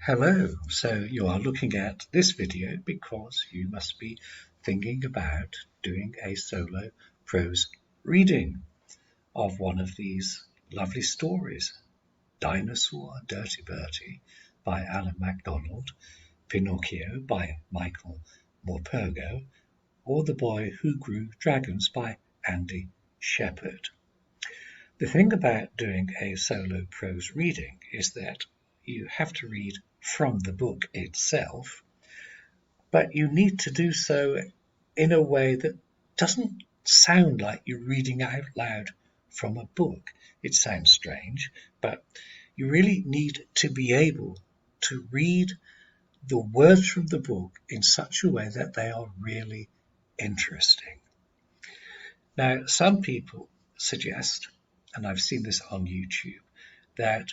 Hello, so you are looking at this video because you must be thinking about doing a solo prose reading of one of these lovely stories. Dinosaur, Dirty Bertie by Alan MacDonald, Pinocchio by Michael Morpurgo, or The Boy Who Grew Dragons by Andy Shepherd. The thing about doing a solo prose reading is that you have to read from the book itself, but you need to do so in a way that doesn't sound like you're reading out loud from a book. It sounds strange, but you really need to be able to read the words from the book in such a way that they are really interesting. Now, some people suggest, and I've seen this on YouTube, that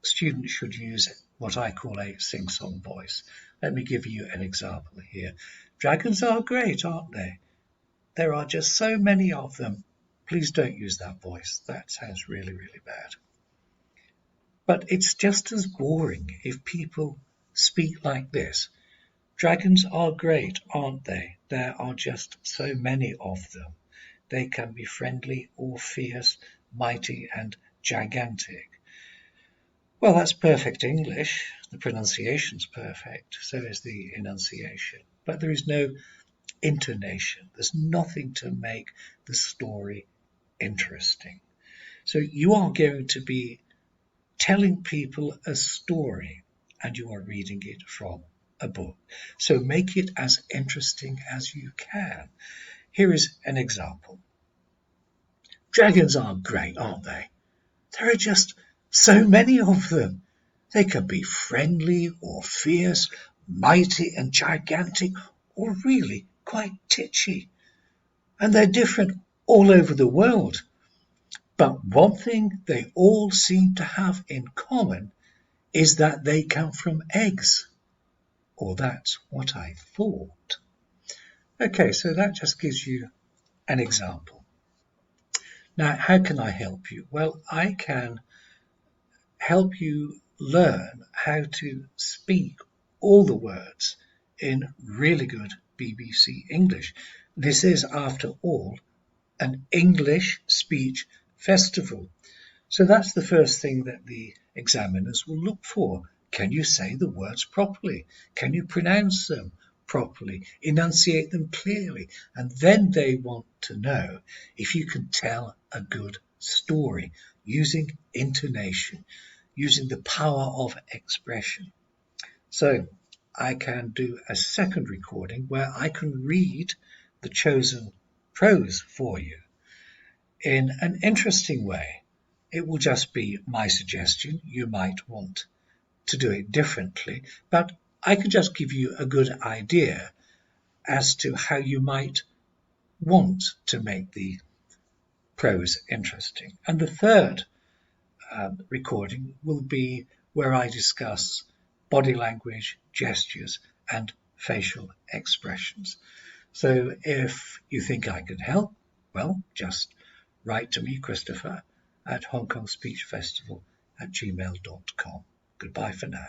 students should use what I call a sing-song voice. Let me give you an example here. Dragons are great, aren't they? There are just so many of them. Please don't use that voice. That sounds really, really bad. But it's just as boring if people speak like this. Dragons are great, aren't they? There are just so many of them. They can be friendly or fierce, mighty and gigantic. Well, that's perfect English. The pronunciation's perfect, so is the enunciation. But there is no intonation. There's nothing to make the story interesting. So you are going to be telling people a story, and you are reading it from a book. So make it as interesting as you can. Here is an example. Dragons are great, aren't they? There are just so many of them. They can be friendly or fierce, mighty and gigantic, or really quite titchy. And they're different all over the world. But one thing they all seem to have in common is that they come from eggs. Or that's what I thought. Okay, so that just gives you an example. Now, how can I help you? Well, I can help you learn how to speak all the words in really good BBC English. This is, after all, an English speech festival. So that's the first thing that the examiners will look for. Can you say the words properly? Can you pronounce them properly? Enunciate them clearly? And then they want to know if you can tell a good story using intonation, using the power of expression. So I can do a second recording where I can read the chosen prose for you in an interesting way. It will just be my suggestion. You might want to do it differently, but I can just give you a good idea as to how you might want to make the prose interesting. And the third recording will be where I discuss body language, gestures, and facial expressions. So if you think I could help, well, just write to me, Christopher, at hongkongspeechfestival@gmail.com. Goodbye for now.